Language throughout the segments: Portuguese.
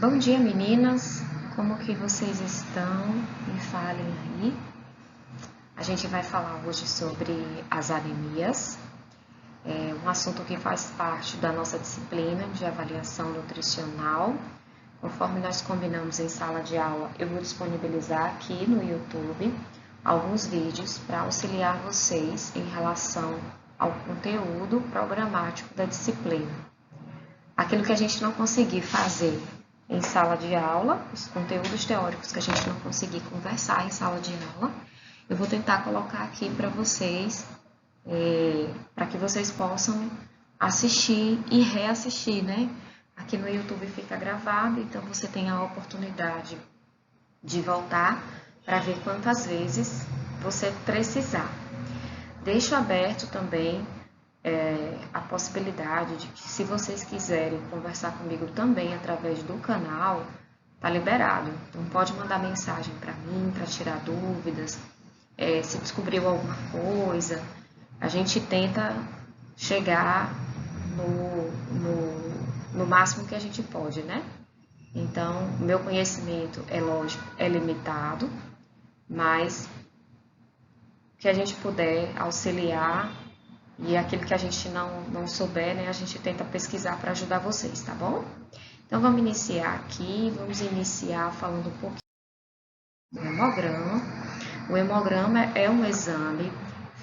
Bom dia, meninas. Como que vocês estão? Me falem aí. A gente vai falar hoje sobre as anemias, um assunto que faz parte da nossa disciplina de avaliação nutricional. Conforme nós combinamos em sala de aula, eu vou disponibilizar aqui no YouTube alguns vídeos para auxiliar vocês em relação ao conteúdo programático da disciplina. Aquilo que a gente não conseguir fazer em sala de aula, os conteúdos teóricos que a gente não conseguir conversar em sala de aula, eu vou tentar colocar aqui para vocês, para que vocês possam assistir e reassistir, né? Aqui no YouTube fica gravado, então você tem a oportunidade de voltar para ver quantas vezes você precisar. Deixo aberto também a possibilidade de que, se vocês quiserem conversar comigo também através do canal, tá liberado. Então pode mandar mensagem para mim, para tirar dúvidas, se descobriu alguma coisa, a gente tenta chegar no máximo que a gente pode, né? Então, meu conhecimento, é lógico, é limitado, mas que a gente puder auxiliar e aquilo que a gente não souber, né, a gente tenta pesquisar para ajudar vocês, tá bom? Então, vamos iniciar aqui, vamos iniciar falando um pouquinho do hemograma. O hemograma é um exame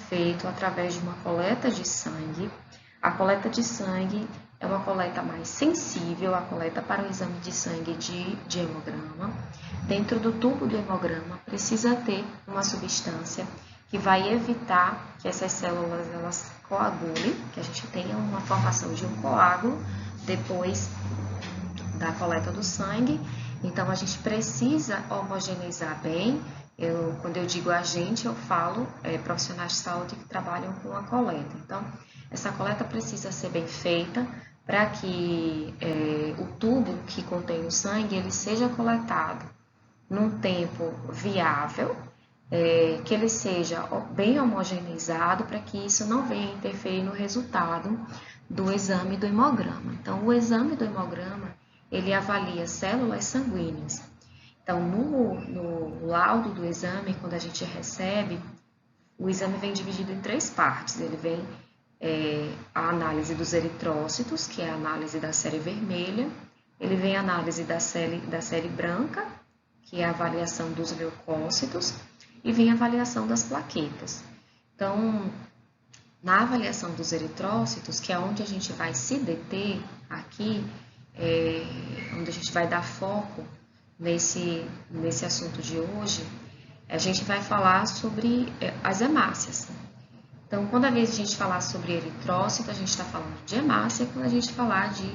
feito através de uma coleta de sangue. A coleta de sangue é uma coleta mais sensível, a coleta para o exame de sangue de hemograma. Dentro do tubo do hemograma precisa ter uma substância que vai evitar que essas células elas coagulem, que a gente tenha uma formação de um coágulo depois da coleta do sangue. Então, a gente precisa homogeneizar bem. Quando eu digo a gente, eu falo profissionais de saúde que trabalham com a coleta. Então, essa coleta precisa ser bem feita para que o tubo que contém o sangue ele seja coletado num tempo viável, que ele seja bem homogeneizado para que isso não venha interferir no resultado do exame do hemograma. Então, o exame do hemograma, ele avalia células sanguíneas. Então, no laudo do exame, quando a gente recebe, o exame vem dividido em 3 partes. Ele vem a análise dos eritrócitos, que é a análise da série vermelha. Ele vem a análise da série branca, que é a avaliação dos leucócitos. E vem a avaliação das plaquetas. Então, na avaliação dos eritrócitos, que é onde a gente vai se deter aqui, onde a gente vai dar foco nesse assunto de hoje, a gente vai falar sobre as hemácias. Então, quando a gente falar sobre eritrócito, a gente está falando de hemácia. Quando a gente falar de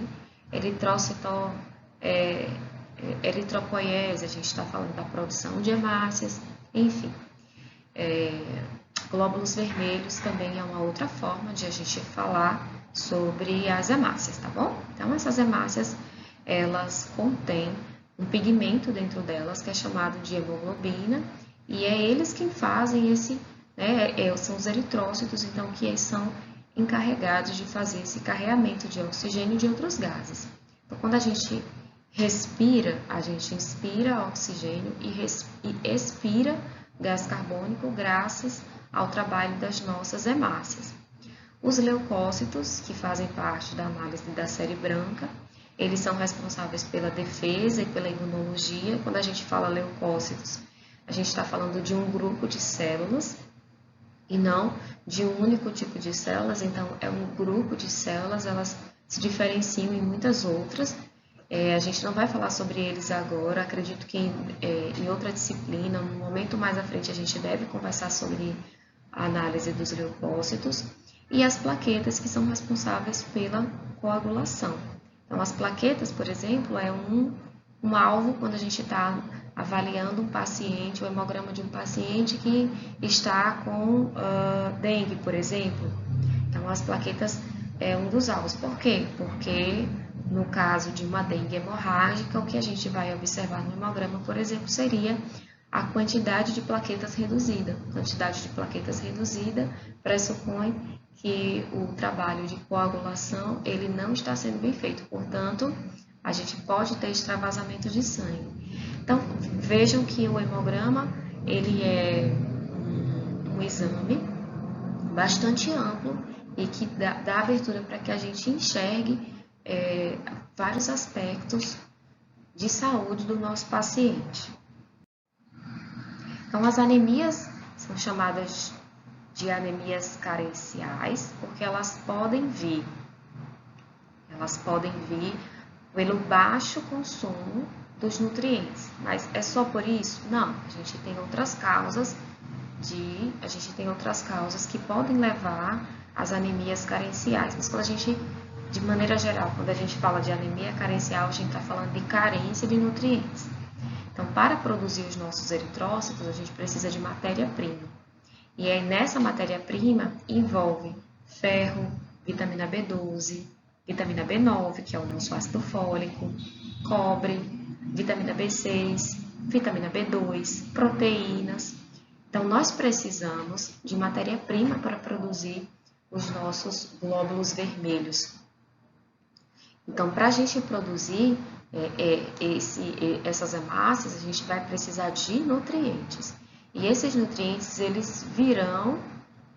eritropoiese, a gente está falando da produção de hemácias. Enfim, glóbulos vermelhos também é uma outra forma de a gente falar sobre as hemácias, tá bom? Então, essas hemácias, elas contêm um pigmento dentro delas que é chamado de hemoglobina, e é eles quem fazem esse, são os eritrócitos, então, que são encarregados de fazer esse carreamento de oxigênio e de outros gases. Então, quando a gente respira, a gente inspira oxigênio e expira gás carbônico graças ao trabalho das nossas hemácias. Os leucócitos, que fazem parte da análise da série branca, eles são responsáveis pela defesa e pela imunologia. Quando a gente fala leucócitos, a gente está falando de um grupo de células e não de um único tipo de células. Então, é um grupo de células, elas se diferenciam em muitas outras. A gente não vai falar sobre eles agora, acredito que em outra disciplina, num momento mais à frente, a gente deve conversar sobre a análise dos leucócitos e as plaquetas, que são responsáveis pela coagulação. Então, as plaquetas, por exemplo, é um alvo quando a gente está avaliando um paciente, o hemograma de um paciente que está com dengue, por exemplo. Então, as plaquetas é um dos alvos. Por quê? Porque no caso de uma dengue hemorrágica, o que a gente vai observar no hemograma, por exemplo, seria a quantidade de plaquetas reduzida. A quantidade de plaquetas reduzida pressupõe que o trabalho de coagulação ele não está sendo bem feito. Portanto, a gente pode ter extravasamento de sangue. Então, vejam que o hemograma, ele é um exame bastante amplo e que dá abertura para que a gente enxergue vários aspectos de saúde do nosso paciente. Então, as anemias são chamadas de anemias carenciais, porque elas podem vir pelo baixo consumo dos nutrientes. Mas é só por isso? Não, a gente tem outras causas que podem levar às anemias carenciais. Mas de maneira geral, quando a gente fala de anemia carencial, a gente está falando de carência de nutrientes. Então, para produzir os nossos eritrócitos, a gente precisa de matéria-prima. E aí, nessa matéria-prima, envolve ferro, vitamina B12, vitamina B9, que é o nosso ácido fólico, cobre, vitamina B6, vitamina B2, proteínas. Então, nós precisamos de matéria-prima para produzir os nossos glóbulos vermelhos. Então, para a gente produzir essas hemácias, a gente vai precisar de nutrientes. E esses nutrientes, eles virão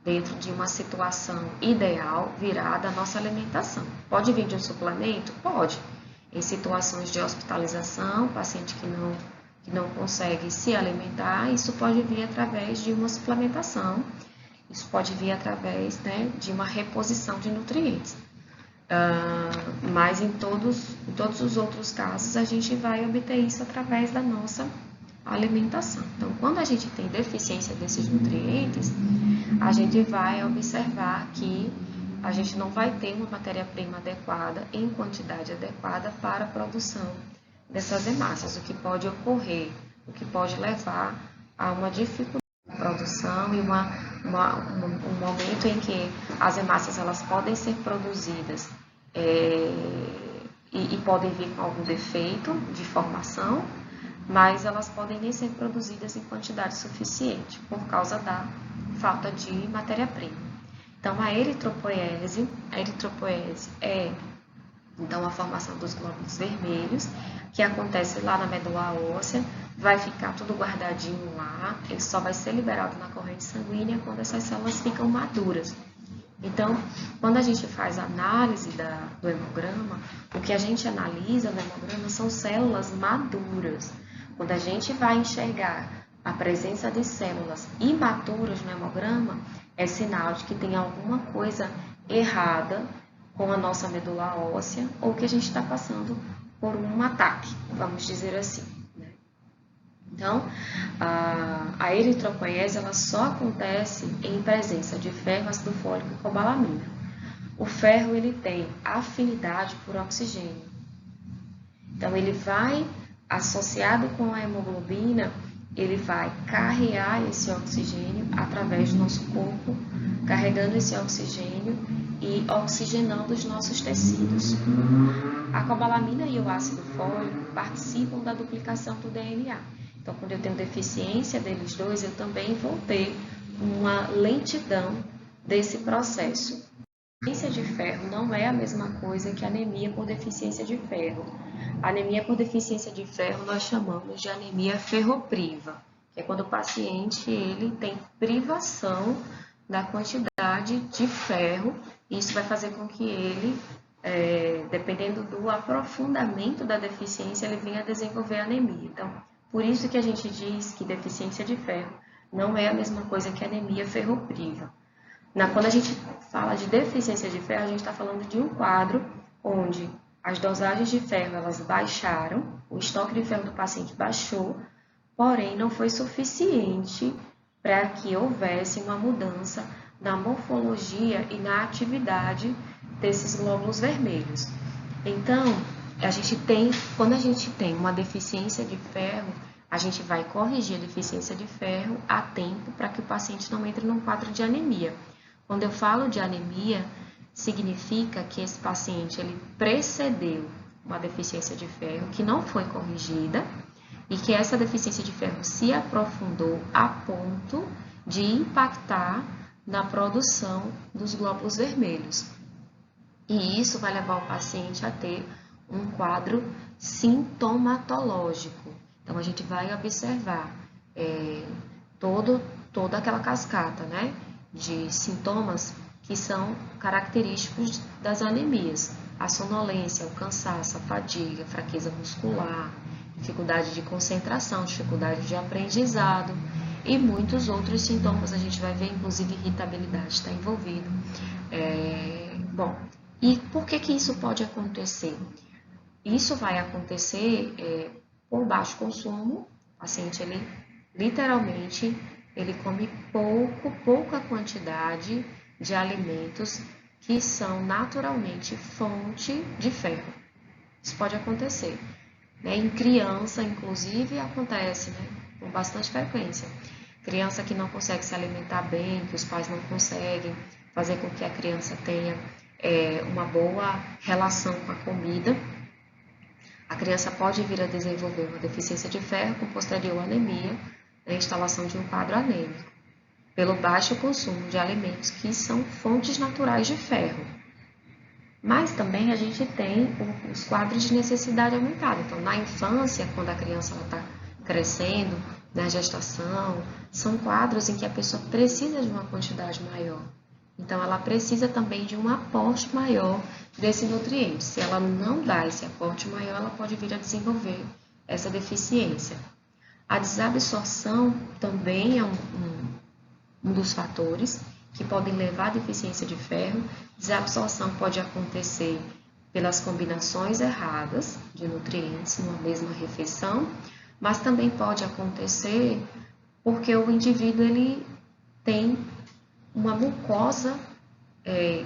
dentro de uma situação ideal, virá da nossa alimentação. Pode vir de um suplemento? Pode. Em situações de hospitalização, paciente que não consegue se alimentar, isso pode vir através de uma suplementação, isso pode vir através de uma reposição de nutrientes. Mas em todos os outros casos, a gente vai obter isso através da nossa alimentação. Então, quando a gente tem deficiência desses nutrientes, a gente vai observar que a gente não vai ter uma matéria-prima adequada, em quantidade adequada para a produção dessas hemácias, o que pode ocorrer, o que pode levar a uma dificuldade de produção e um momento em que as hemácias elas podem ser produzidas e podem vir com algum defeito de formação, mas elas podem nem ser produzidas em quantidade suficiente por causa da falta de matéria-prima. Então, a eritropoese é então a formação dos glóbulos vermelhos, que acontece lá na medula óssea, vai ficar tudo guardadinho lá, ele só vai ser liberado na corrente sanguínea quando essas células ficam maduras. Então, quando a gente faz a análise do hemograma, o que a gente analisa no hemograma são células maduras. Quando a gente vai enxergar a presença de células imaturas no hemograma, é sinal de que tem alguma coisa errada com a nossa medula óssea ou que a gente está passando por um ataque, vamos dizer assim. Então, a eritropoiese ela só acontece em presença de ferro, ácido fólico e cobalamina. O ferro ele tem afinidade por oxigênio. Então, ele vai, associado com a hemoglobina, ele vai carrear esse oxigênio através do nosso corpo, carregando esse oxigênio e oxigenando os nossos tecidos. A cobalamina e o ácido fólico participam da duplicação do DNA. Então, quando eu tenho deficiência deles dois, eu também vou ter uma lentidão desse processo. A deficiência de ferro não é a mesma coisa que anemia por deficiência de ferro. A anemia por deficiência de ferro nós chamamos de anemia ferropriva, que é quando o paciente ele tem privação da quantidade de ferro, e isso vai fazer com que ele, dependendo do aprofundamento da deficiência, ele venha a desenvolver anemia. Então, por isso que a gente diz que deficiência de ferro não é a mesma coisa que anemia ferropriva. Quando a gente fala de deficiência de ferro, a gente está falando de um quadro onde as dosagens de ferro elas baixaram, o estoque de ferro do paciente baixou, porém não foi suficiente para que houvesse uma mudança na morfologia e na atividade desses glóbulos vermelhos. Então, quando a gente tem uma deficiência de ferro, a gente vai corrigir a deficiência de ferro a tempo para que o paciente não entre num quadro de anemia. Quando eu falo de anemia, significa que esse paciente ele precedeu uma deficiência de ferro que não foi corrigida e que essa deficiência de ferro se aprofundou a ponto de impactar na produção dos glóbulos vermelhos. E isso vai levar o paciente a ter um quadro sintomatológico. Então, a gente vai observar toda aquela cascata, né, de sintomas que são característicos das anemias. A sonolência, o cansaço, a fadiga, a fraqueza muscular, dificuldade de concentração, dificuldade de aprendizado e muitos outros sintomas. A gente vai ver, inclusive, irritabilidade está envolvido. Bom, e por que isso pode acontecer? Isso vai acontecer por baixo consumo. O paciente, ele literalmente, ele come pouca quantidade de alimentos que são naturalmente fonte de ferro. Isso pode acontecer. Em criança, inclusive, acontece, né, com bastante frequência. Criança que não consegue se alimentar bem, que os pais não conseguem fazer com que a criança tenha uma boa relação com a comida. A criança pode vir a desenvolver uma deficiência de ferro com posterior anemia, a instalação de um quadro anêmico, pelo baixo consumo de alimentos que são fontes naturais de ferro. Mas também a gente tem os quadros de necessidade aumentada. Então, na infância, quando a criança está crescendo, na gestação, são quadros em que a pessoa precisa de uma quantidade maior. Então, ela precisa também de um aporte maior desse nutriente. Se ela não dá esse aporte maior, ela pode vir a desenvolver essa deficiência. A desabsorção também é um dos fatores que podem levar à deficiência de ferro. Desabsorção pode acontecer pelas combinações erradas de nutrientes numa mesma refeição, mas também pode acontecer porque o indivíduo ele tem uma mucosa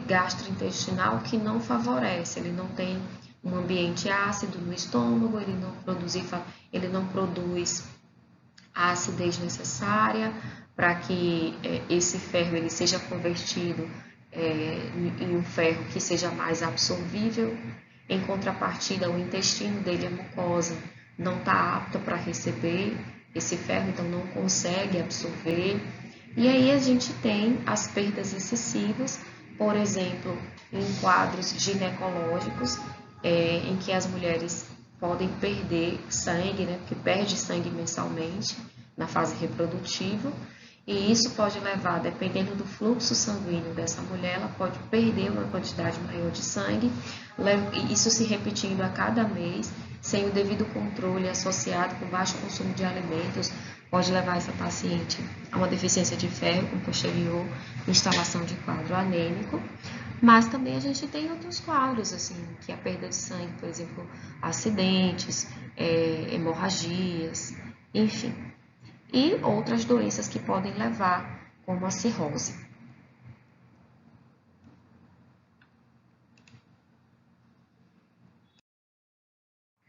gastrointestinal que não favorece, ele não tem um ambiente ácido no estômago, ele não produz a acidez necessária para que esse ferro ele seja convertido em um ferro que seja mais absorvível. Em contrapartida, o intestino dele, a mucosa, não está apta para receber esse ferro, então não consegue absorver. E aí a gente tem as perdas excessivas, por exemplo, em quadros ginecológicos, em que as mulheres podem perder sangue, né, porque perde sangue mensalmente na fase reprodutiva, e isso pode levar, dependendo do fluxo sanguíneo dessa mulher, ela pode perder uma quantidade maior de sangue, isso se repetindo a cada mês, sem o devido controle associado com baixo consumo de alimentos, pode levar essa paciente a uma deficiência de ferro com posterior instalação de quadro anêmico. Mas também a gente tem outros quadros, assim, que é a perda de sangue, por exemplo, acidentes, hemorragias, enfim. E outras doenças que podem levar, como a cirrose.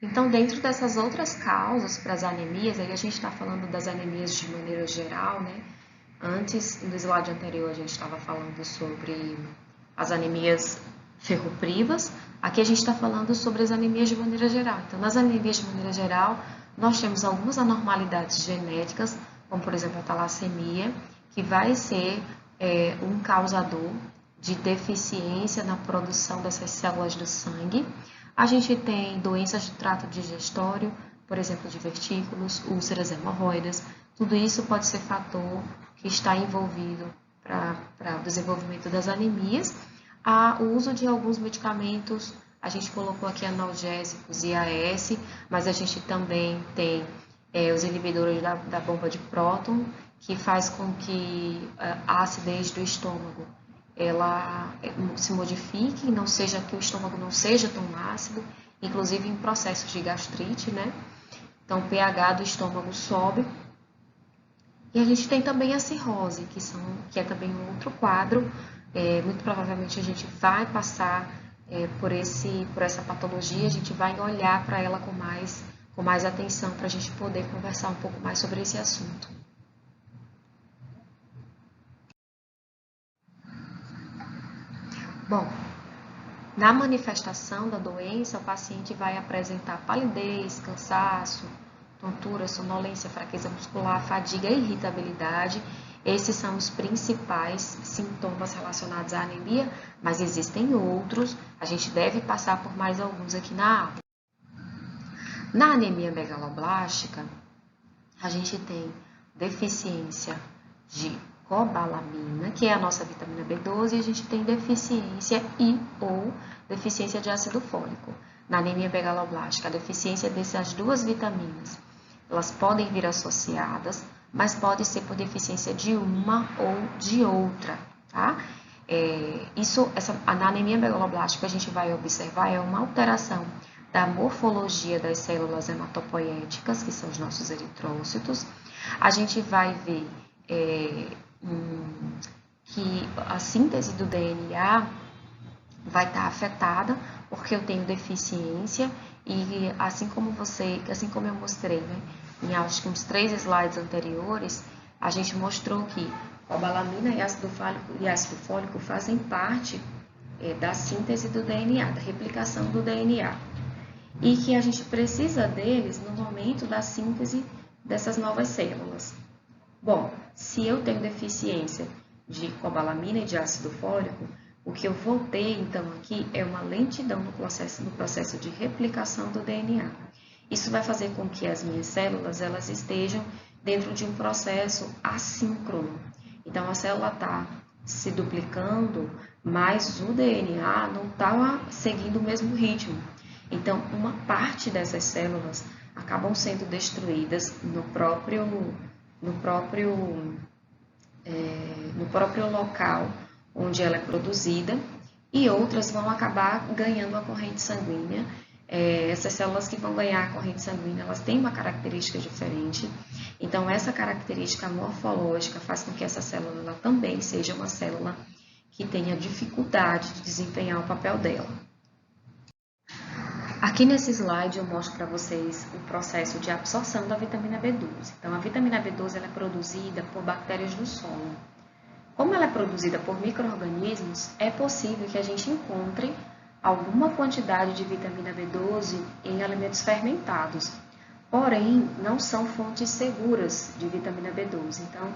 Então, dentro dessas outras causas para as anemias, aí a gente está falando das anemias de maneira geral, né? Antes, no slide anterior, a gente estava falando sobre as anemias ferroprivas. Aqui a gente está falando sobre as anemias de maneira geral. Então, nas anemias de maneira geral, nós temos algumas anormalidades genéticas, como por exemplo a talassemia, que vai ser um causador de deficiência na produção dessas células do sangue. A gente tem doenças do trato digestório, por exemplo, divertículos, úlceras, hemorroidas. Tudo isso pode ser fator que está envolvido para o desenvolvimento das anemias. O uso de alguns medicamentos, a gente colocou aqui analgésicos e AS, mas a gente também tem os inibidores da bomba de próton, que faz com que a acidez do estômago ela se modifique, que o estômago não seja tão ácido, inclusive em processos de gastrite, né? Então, o pH do estômago sobe. E a gente tem também a cirrose, que é também um outro quadro. Muito provavelmente a gente vai passar por essa patologia, a gente vai olhar para ela com mais atenção para a gente poder conversar um pouco mais sobre esse assunto. Bom, na manifestação da doença, o paciente vai apresentar palidez, cansaço, tontura, sonolência, fraqueza muscular, fadiga e irritabilidade. Esses são os principais sintomas relacionados à anemia, mas existem outros, a gente deve passar por mais alguns aqui na aula. Na anemia megaloblástica, a gente tem deficiência de cobalamina, que é a nossa vitamina B12, e a gente tem deficiência ou deficiência de ácido fólico. Na anemia megaloblástica, a deficiência dessas duas vitaminas, elas podem vir associadas, mas pode ser por deficiência de uma ou de outra, tá? Na anemia megaloblástica, a gente vai observar uma alteração da morfologia das células hematopoéticas, que são os nossos eritrócitos. A gente vai ver que a síntese do DNA vai estar afetada, porque eu tenho deficiência, e assim como eu mostrei, né, em acho que uns 3 slides anteriores, a gente mostrou que cobalamina e ácido fólico fazem parte da síntese do DNA, da replicação do DNA, e que a gente precisa deles no momento da síntese dessas novas células. Bom, se eu tenho deficiência de cobalamina e de ácido fólico, o que eu vou ter, então, aqui é uma lentidão no processo de replicação do DNA. Isso vai fazer com que as minhas células elas estejam dentro de um processo assíncrono. Então, a célula está se duplicando, mas o DNA não está seguindo o mesmo ritmo. Então, uma parte dessas células acabam sendo destruídas no próprio local onde ela é produzida, e outras vão acabar ganhando a corrente sanguínea. Essas células que vão ganhar a corrente sanguínea, elas têm uma característica diferente. Então, essa característica morfológica faz com que essa célula ela também seja uma célula que tenha dificuldade de desempenhar o papel dela. Aqui nesse slide eu mostro para vocês o processo de absorção da vitamina B12. Então, a vitamina B12 ela é produzida por bactérias do solo. Como ela é produzida por micro-organismos, é possível que a gente encontre alguma quantidade de vitamina B12 em alimentos fermentados. Porém, não são fontes seguras de vitamina B12. Então,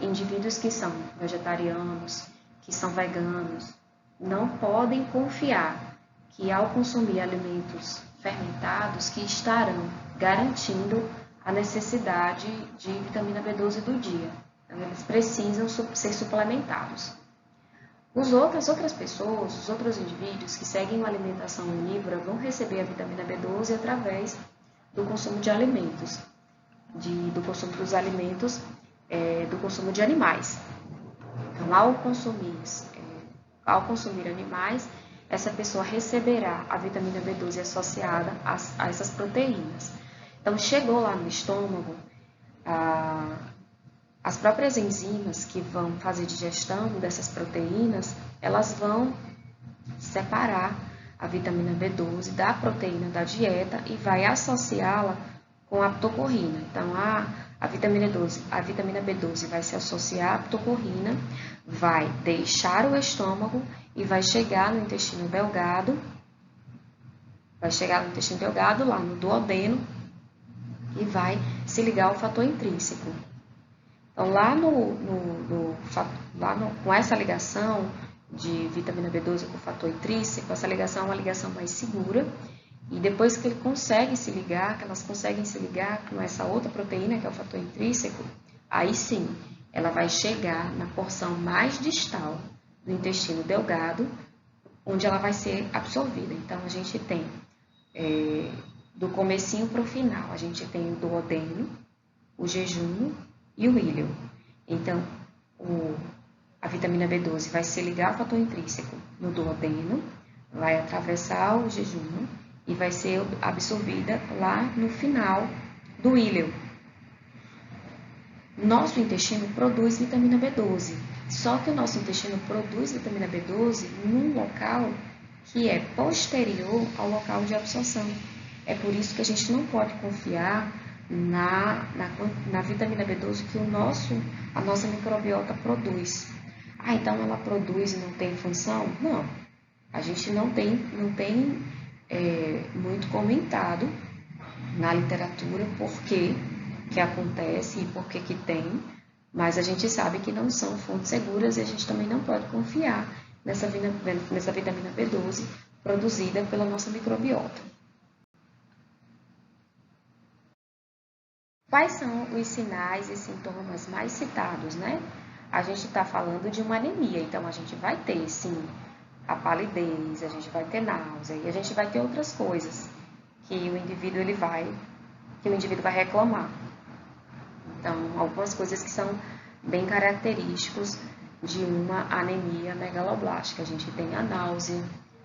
indivíduos que são vegetarianos, que são veganos, não podem confiar que ao consumir alimentos fermentados que estarão garantindo a necessidade de vitamina B12 do dia. Então, eles precisam ser suplementados. As outras pessoas, os outros indivíduos que seguem uma alimentação onívora vão receber a vitamina B12 através do consumo de alimentos, do consumo dos alimentos, do consumo de animais. Então, ao consumir animais, essa pessoa receberá a vitamina B12 associada a essas proteínas. Então, chegou lá no estômago, as próprias enzimas que vão fazer digestão dessas proteínas, elas vão separar a vitamina B12 da proteína da dieta e vai associá-la com a aptocorrina. Então, a vitamina B12 vai se associar à aptocorrina, vai deixar o estômago e vai chegar no intestino delgado, lá no duodeno, e vai se ligar ao fator intrínseco. Então, com essa ligação de vitamina B12 com o fator intrínseco, essa ligação é uma ligação mais segura, e depois que elas conseguem se ligar com essa outra proteína, que é o fator intrínseco, aí sim, ela vai chegar na porção mais distal do intestino delgado, onde ela vai ser absorvida. Então, a gente tem, do comecinho para o final, a gente tem o duodeno, o jejum e o íleo. Então, a vitamina B12 vai se ligar ao fator intrínseco no duodeno, vai atravessar o jejum e vai ser absorvida lá no final do íleo. Nosso intestino produz vitamina B12, só que o nosso intestino produz vitamina B12 num local que é posterior ao local de absorção. É por isso que a gente não pode confiar na vitamina B12 que a nossa microbiota produz. Então ela produz e não tem função? Não. A gente não tem muito comentado na literatura por que acontece e por que tem, mas a gente sabe que não são fontes seguras e a gente também não pode confiar nessa vitamina B12 produzida pela nossa microbiota. Quais são os sinais e sintomas mais citados, né? A gente está falando de uma anemia, então a gente vai ter, sim, a palidez, a gente vai ter náusea e a gente vai ter outras coisas que o indivíduo vai reclamar. Então, algumas coisas que são bem característicos de uma anemia megaloblástica. A gente tem a náusea,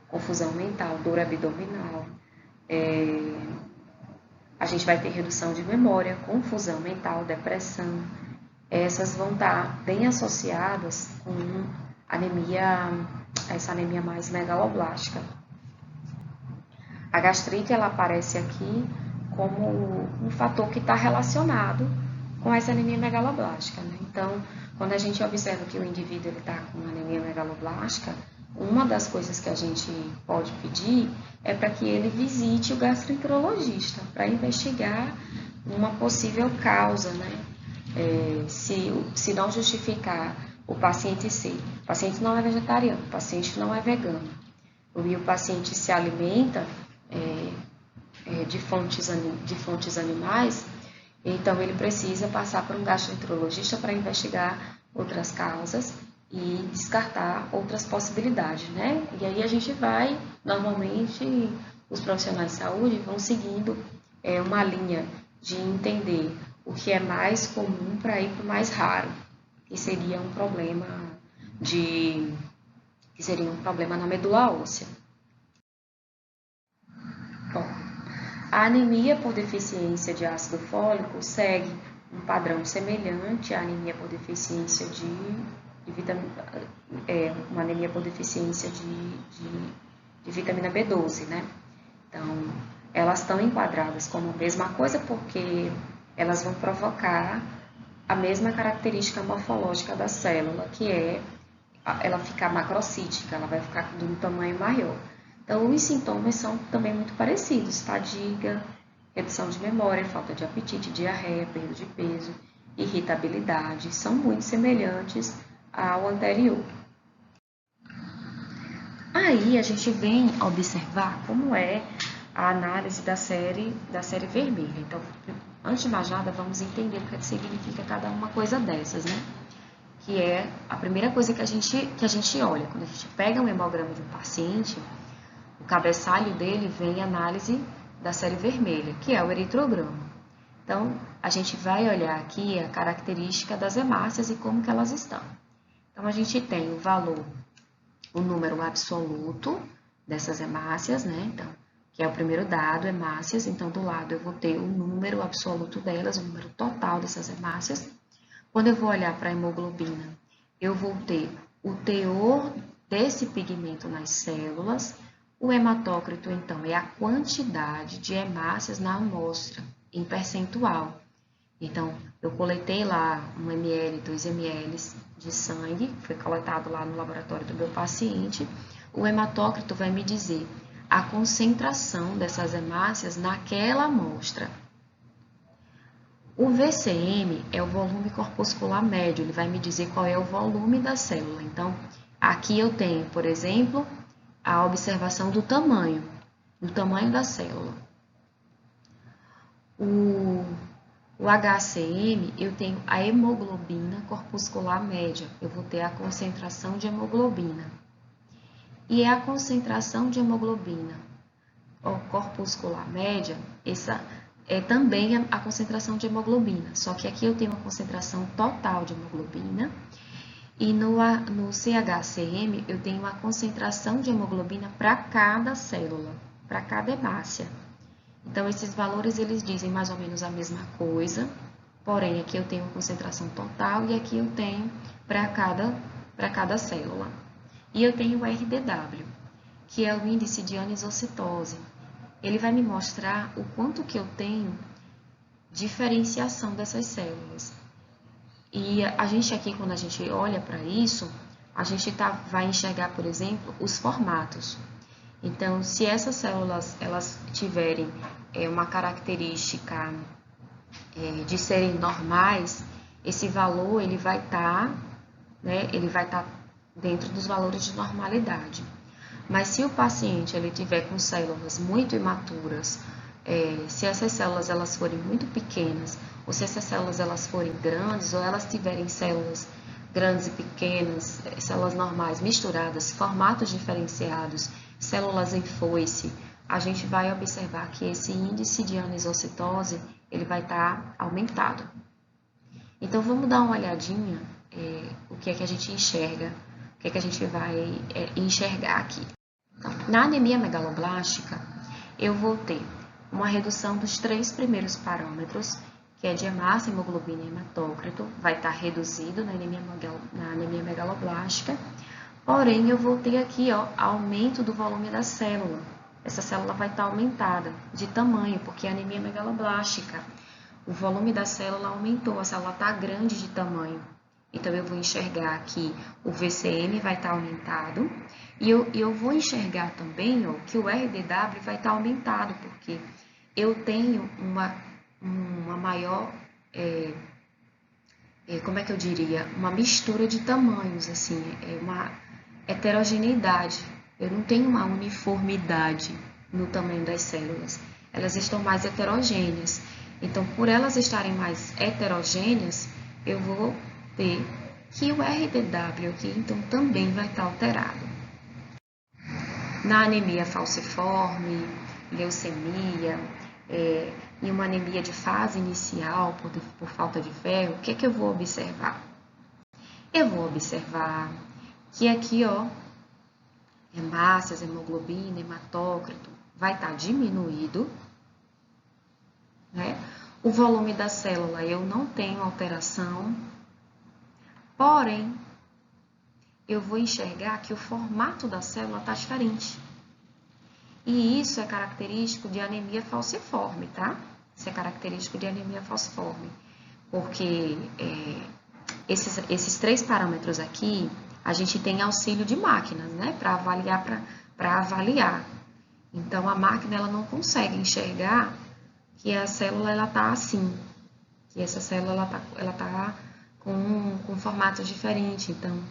confusão mental, dor abdominal, a gente vai ter redução de memória, confusão mental, depressão. Essas vão estar bem associadas com essa anemia mais megaloblástica. A gastrite, ela aparece aqui como um fator que está relacionado com essa anemia megaloblástica, né? Então, quando a gente observa que o indivíduo está com anemia megaloblástica, uma das coisas que a gente pode pedir é para que ele visite o gastroenterologista para investigar uma possível causa, né? Se não justificar o paciente não é vegetariano, o paciente não é vegano, e o paciente se alimenta de fontes animais, então ele precisa passar por um gastroenterologista para investigar outras causas e descartar outras possibilidades, né? E aí a gente vai, normalmente, os profissionais de saúde vão seguindo uma linha de entender o que é mais comum para ir para o mais raro, que seria um problema na medula óssea. Bom, a anemia por deficiência de ácido fólico segue um padrão semelhante à anemia por deficiência uma anemia por deficiência de vitamina B12, né? Então, elas estão enquadradas como a mesma coisa porque elas vão provocar a mesma característica morfológica da célula, que é ela ficar macrocítica, ela vai ficar de um tamanho maior. Então, os sintomas são também muito parecidos: fadiga, redução de memória, falta de apetite, diarreia, perda de peso, irritabilidade, são muito semelhantes ao anterior. Aí a gente vem observar como é a análise da série vermelha. Então, antes de mais nada, vamos entender o que significa cada uma coisa dessas, né? Que é a primeira coisa que a gente olha. Quando a gente pega um hemograma de um paciente, o cabeçalho dele vem a análise da série vermelha, que é o eritrograma. Então, a gente vai olhar aqui a característica das hemácias e como que elas estão. Então, a gente tem o valor, o número absoluto dessas hemácias, né? Então, que é o primeiro dado, hemácias. Então, do lado eu vou ter o número absoluto delas, o número total dessas hemácias. Quando eu vou olhar para a hemoglobina, eu vou ter o teor desse pigmento nas células. O hematócrito, então, é a quantidade de hemácias na amostra, em percentual. Então, eu coletei lá 1 ml, 2 ml de sangue, foi coletado lá no laboratório do meu paciente. O hematócrito vai me dizer a concentração dessas hemácias naquela amostra. O VCM é o volume corpuscular médio, ele vai me dizer qual é o volume da célula. Então, aqui eu tenho, por exemplo, a observação do tamanho da célula. O HCM, eu tenho a hemoglobina corpuscular média, eu vou ter a concentração de hemoglobina. E a concentração de hemoglobina corpuscular média, essa é também a concentração de hemoglobina, só que aqui eu tenho uma concentração total de hemoglobina. E no CHCM, eu tenho a concentração de hemoglobina para cada célula, para cada hemácia. Então, esses valores, eles dizem mais ou menos a mesma coisa, porém, aqui eu tenho a concentração total e aqui eu tenho para cada célula. E eu tenho o RDW, que é o índice de anisocitose. Ele vai me mostrar o quanto que eu tenho diferenciação dessas células. E a gente aqui, quando a gente olha para isso, a gente vai enxergar, por exemplo, os formatos. Então, se essas células elas tiverem uma característica de serem normais, esse valor ele vai estar, né, ele vai estar dentro dos valores de normalidade. Mas se o paciente ele tiver com células muito imaturas, se essas células elas forem muito pequenas, ou se essas células elas forem grandes, ou elas tiverem células grandes e pequenas, células normais misturadas, formatos diferenciados, células em foice, a gente vai observar que esse índice de anisocitose ele vai estar aumentado. Então vamos dar uma olhadinha o que é que a gente enxerga, o que é que a gente vai enxergar aqui. Então, na anemia megaloblástica, eu vou ter uma redução dos 3 primeiros parâmetros, que é de hemácia, hemoglobina e hematócrito, vai estar reduzido na anemia megaloblástica, porém eu vou ter aqui aumento do volume da célula. Essa célula vai estar aumentada de tamanho, porque a anemia megaloblástica, o volume da célula aumentou, a célula está grande de tamanho. Então, eu vou enxergar aqui o VCM vai estar aumentado e eu vou enxergar também que o RDW vai estar aumentado, porque eu tenho uma maior, como é que eu diria, uma mistura de tamanhos, assim, uma heterogeneidade. Eu não tenho uma uniformidade no tamanho das células, elas estão mais heterogêneas. Então, por elas estarem mais heterogêneas, eu vou ter que o RDW aqui, então, também vai estar alterado. Na anemia falciforme, leucemia, em uma anemia de fase inicial por falta de ferro, o que é que eu vou observar? Eu vou observar que aqui, hemácias, hemoglobina, hematócrito, vai estar diminuído, né? O volume da célula eu não tenho alteração, porém, eu vou enxergar que o formato da célula está diferente. E isso é característico de anemia falciforme, tá? Isso é característico de anemia falciforme, porque esses 3 parâmetros aqui, a gente tem auxílio de máquinas, né? Para avaliar. Então, a máquina ela não consegue enxergar que a célula ela tá assim, que essa célula ela tá com um formato diferente. Então,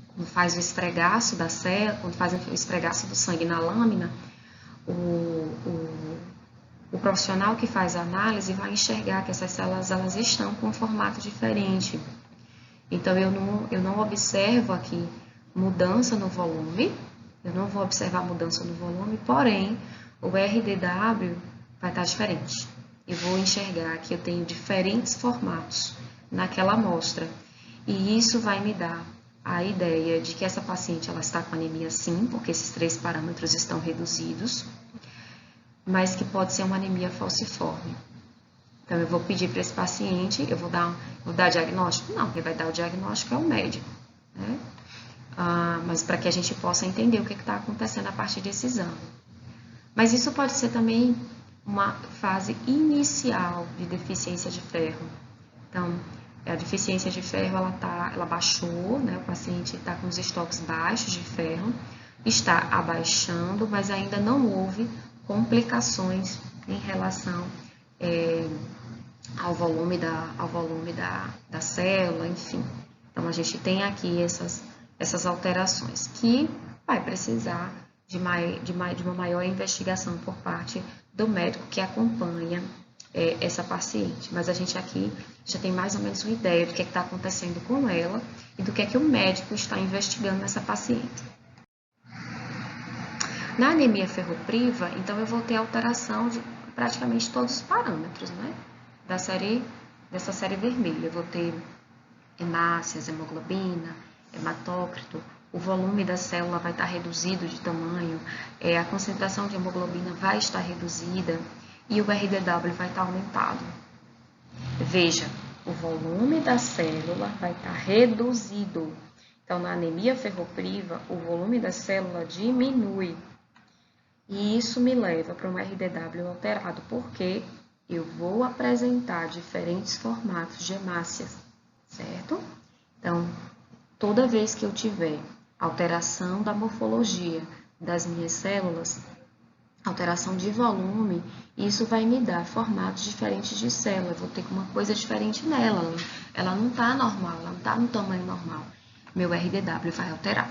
quando faz o esfregaço da célula, quando faz o esfregaço do sangue na lâmina, o profissional que faz a análise vai enxergar que essas células elas estão com um formato diferente. Então, eu não observo aqui mudança no volume, eu não vou observar mudança no volume, porém, o RDW vai estar diferente. Eu vou enxergar que eu tenho diferentes formatos naquela amostra. E isso vai me dar a ideia de que essa paciente ela está com anemia sim, porque esses 3 parâmetros estão reduzidos, mas que pode ser uma anemia falciforme. Então, eu vou pedir para esse paciente, eu vou dar diagnóstico? Não, quem vai dar o diagnóstico é o médico, né? Mas para que a gente possa entender o que está acontecendo a partir desse exame. Mas isso pode ser também uma fase inicial de deficiência de ferro. Então, a deficiência de ferro, ela baixou, né? O paciente está com os estoques baixos de ferro, está abaixando, mas ainda não houve complicações em relação ao volume da célula, enfim. Então, a gente tem aqui essas alterações que vai precisar de uma maior investigação por parte do médico que acompanha essa paciente. Mas a gente aqui já tem mais ou menos uma ideia do que está acontecendo com ela e do que é que o médico está investigando nessa paciente. Na anemia ferropriva, então eu vou ter alteração de praticamente todos os parâmetros, né? Dessa série vermelha. Eu vou ter hemácias, hemoglobina, hematócrito, o volume da célula vai estar reduzido de tamanho, a concentração de hemoglobina vai estar reduzida e o RDW vai estar aumentado. Veja, o volume da célula vai estar reduzido. Então, na anemia ferropriva, o volume da célula diminui. E isso me leva para um RDW alterado, porque eu vou apresentar diferentes formatos de hemácias, certo? Então, toda vez que eu tiver alteração da morfologia das minhas células, alteração de volume, isso vai me dar formatos diferentes de célula. Eu vou ter uma coisa diferente nela. Ela não está normal, ela não está no tamanho normal. Meu RDW vai alterar.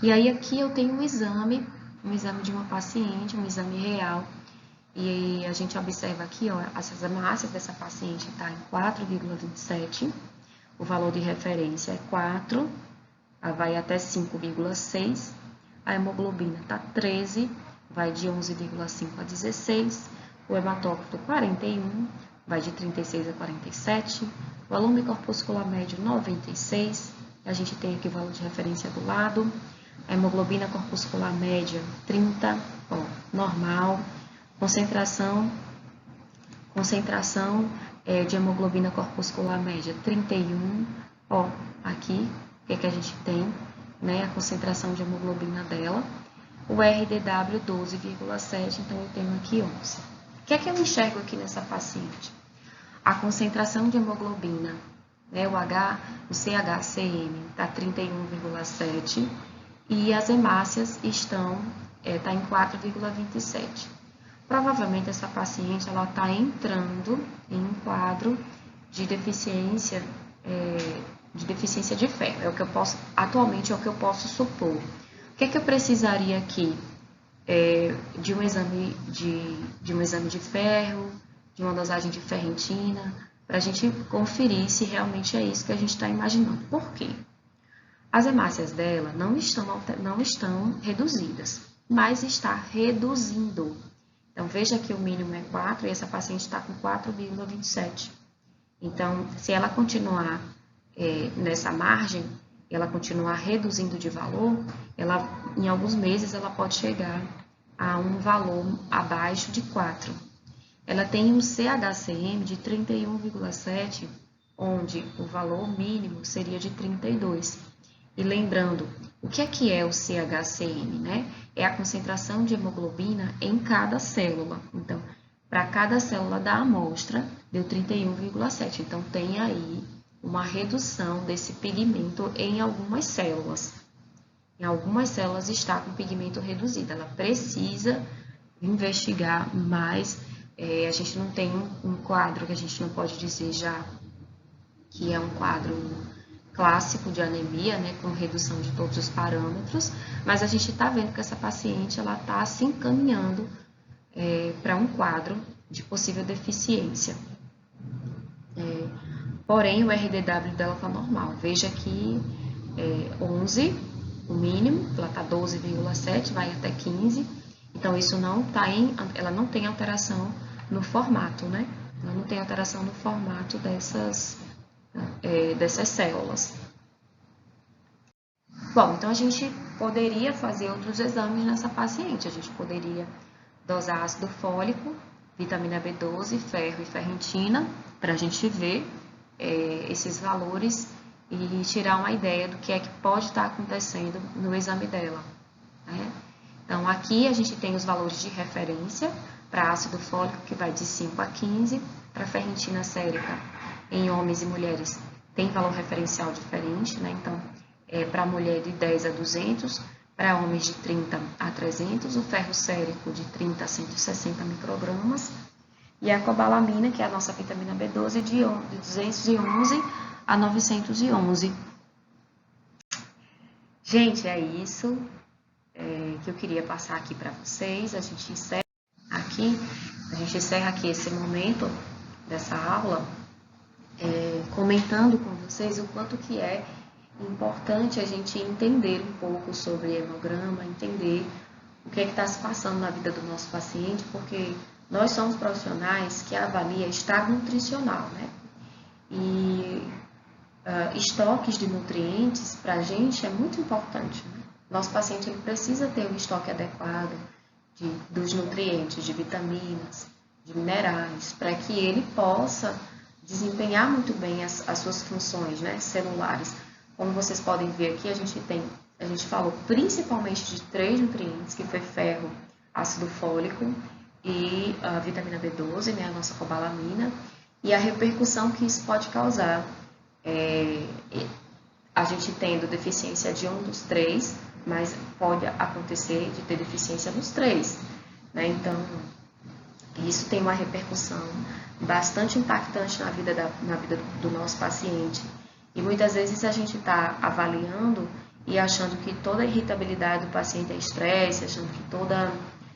E aí aqui eu tenho um exame de uma paciente, um exame real. E a gente observa aqui, ó, as hemácias dessa paciente está em 4,27. O valor de referência é 4, vai até 5,6. A hemoglobina está 13, vai de 11,5 a 16. O hematócrito 41, vai de 36 a 47. O volume corpuscular médio 96. A gente tem aqui o valor de referência do lado. A hemoglobina corpuscular média 30, ó, normal. Concentração de hemoglobina corpuscular média 31, ó, aqui, o que é que a gente tem, né, a concentração de hemoglobina dela, o RDW 12,7, então eu tenho aqui 11. O que é que eu enxergo aqui nessa paciente? A concentração de hemoglobina, né, o CHCM está 31,7 e as hemácias estão tá em 4,27. Provavelmente essa paciente ela está entrando em um quadro de deficiência de ferro. É o que eu posso, atualmente é o que eu posso supor. O que é que eu precisaria aqui? De um exame de ferro, de uma dosagem de ferritina, para a gente conferir se realmente é isso que a gente está imaginando. Por quê? As hemácias dela não estão reduzidas, mas está reduzindo. Então, veja que o mínimo é 4 e essa paciente está com 4,27. Então, se ela continuar nessa margem, ela continuar reduzindo de valor, em alguns meses ela pode chegar a um valor abaixo de 4. Ela tem um CHCM de 31,7, onde o valor mínimo seria de 32. E lembrando, o que é o CHCM, né? É a concentração de hemoglobina em cada célula. Então, para cada célula da amostra, deu 31,7. Então, tem aí uma redução desse pigmento em algumas células. Em algumas células está com pigmento reduzido. Ela precisa investigar mais. A gente não tem um quadro que a gente não pode dizer já que é um quadro clássico de anemia, né, com redução de todos os parâmetros, mas a gente está vendo que essa paciente ela está se encaminhando para um quadro de possível deficiência. Porém, o RDW dela está normal. Veja que 11, o mínimo, ela está 12,7, vai até 15. Então, isso ela não tem alteração no formato, né? Ela não tem alteração no formato dessas células. Bom, então a gente poderia fazer outros exames nessa paciente. A gente poderia dosar ácido fólico, vitamina B12, ferro e ferritina, para a gente ver esses valores e tirar uma ideia do que é que pode estar acontecendo no exame dela, né? Então, aqui a gente tem os valores de referência para ácido fólico, que vai de 5 a 15, para ferritina sérica em homens e mulheres tem valor referencial diferente, né? Então, para mulher de 10 a 200, para homens de 30 a 300, o ferro sérico de 30 a 160 microgramas, e a cobalamina, que é a nossa vitamina B12, de 211 a 911. Gente, é isso que eu queria passar aqui para vocês. A gente encerra aqui esse momento dessa aula, comentando com vocês o quanto que é importante a gente entender um pouco sobre hemograma, entender o que está se passando na vida do nosso paciente, porque nós somos profissionais que avalia estado nutricional, né? E estoques de nutrientes para a gente é muito importante, né? Nosso paciente ele precisa ter um estoque adequado dos nutrientes, de vitaminas, de minerais, para que ele possa desempenhar muito bem as suas funções, né, celulares. Como vocês podem ver aqui, a gente falou principalmente de 3 nutrientes, que foi ferro, ácido fólico e a vitamina B12, né, a nossa cobalamina, e a repercussão que isso pode causar. A gente tendo deficiência de um dos 3, mas pode acontecer de ter deficiência nos 3, né? Então, isso tem uma repercussão bastante impactante na vida do nosso paciente. E muitas vezes a gente está avaliando e achando que toda a irritabilidade do paciente é estresse, achando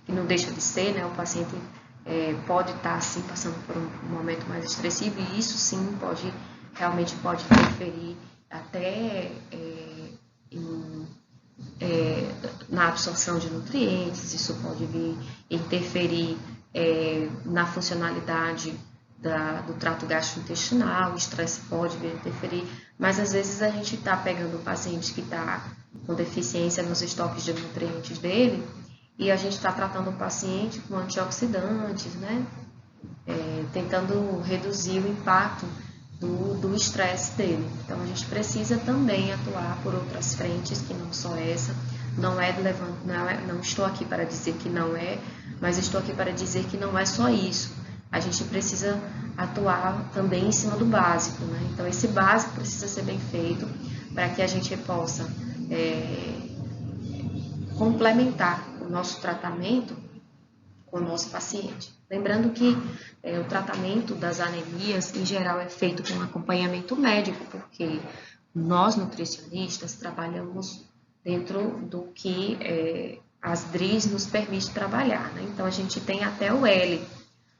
que não deixa de ser, né? O paciente pode estar, assim, passando por um momento mais estressivo, e isso sim realmente pode interferir até na absorção de nutrientes, isso pode vir interferir na funcionalidade do trato gastrointestinal, o estresse pode vir interferir, mas às vezes a gente está pegando um paciente que está com deficiência nos estoques de nutrientes dele e a gente está tratando o paciente com antioxidantes, né? Tentando reduzir o impacto do estresse dele. Então a gente precisa também atuar por outras frentes que não só essa. Não estou aqui para dizer que não é, mas estou aqui para dizer que não é só isso. A gente precisa atuar também em cima do básico, né? Então esse básico precisa ser bem feito para que a gente possa complementar o nosso tratamento com o nosso paciente. Lembrando que o tratamento das anemias, em geral, é feito com acompanhamento médico, porque nós, nutricionistas, trabalhamos dentro do que as DRIs nos permite trabalhar, né? Então, a gente tem até o L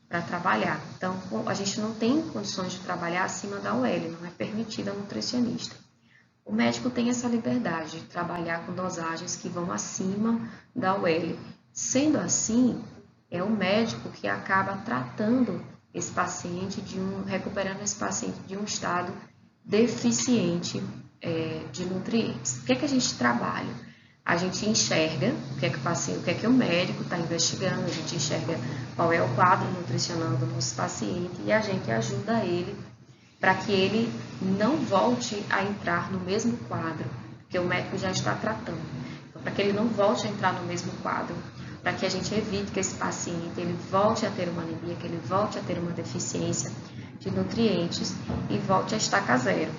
para trabalhar. Então, a gente não tem condições de trabalhar acima da UL, não é permitida a nutricionista. O médico tem essa liberdade de trabalhar com dosagens que vão acima da UL. Sendo assim, é o médico que acaba tratando esse paciente, recuperando esse paciente de um estado deficiente de nutrientes. O que é que a gente trabalha? A gente enxerga o que é que o médico está investigando, a gente enxerga qual é o quadro nutricional do nosso paciente e a gente ajuda ele para que ele não volte a entrar no mesmo quadro que o médico já está tratando. Então, para que ele não volte a entrar no mesmo quadro, para que a gente evite que esse paciente ele volte a ter uma anemia, que ele volte a ter uma deficiência de nutrientes e volte a estaca zero.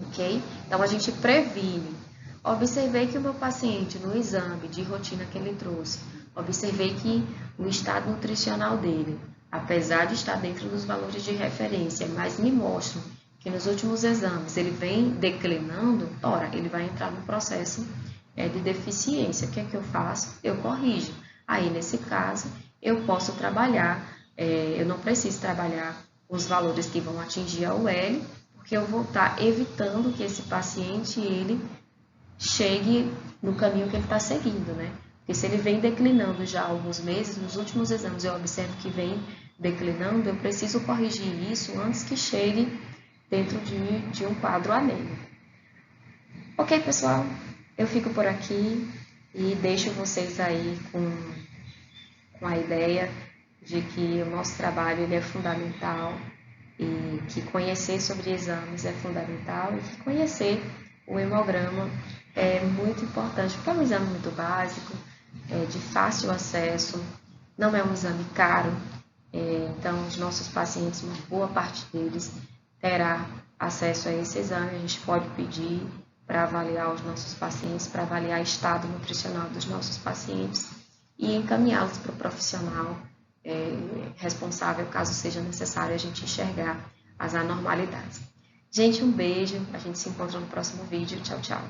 Ok? Então, a gente previne. Observei que o meu paciente, no exame de rotina que ele trouxe, observei que o estado nutricional dele, apesar de estar dentro dos valores de referência, mas me mostram que nos últimos exames ele vem declinando, ora, ele vai entrar no processo de deficiência. O que é que eu faço? Eu corrijo. Aí, nesse caso, eu posso trabalhar, eu não preciso trabalhar os valores que vão atingir a UL, porque eu vou estar evitando que esse paciente, ele chegue no caminho que ele está seguindo, né? Porque se ele vem declinando já há alguns meses, nos últimos exames eu observo que vem declinando, eu preciso corrigir isso antes que chegue dentro de um quadro anêmico. Ok, pessoal? Eu fico por aqui e deixo vocês aí com a ideia de que o nosso trabalho ele é fundamental e que conhecer sobre exames é fundamental e que conhecer o hemograma é muito importante, porque é um exame muito básico, de fácil acesso, não é um exame caro, então os nossos pacientes, uma boa parte deles, terá acesso a esse exame. A gente pode pedir para avaliar os nossos pacientes, para avaliar o estado nutricional dos nossos pacientes e encaminhá-los para o profissional responsável, caso seja necessário a gente enxergar as anormalidades. Gente, um beijo, a gente se encontra no próximo vídeo. Tchau, tchau.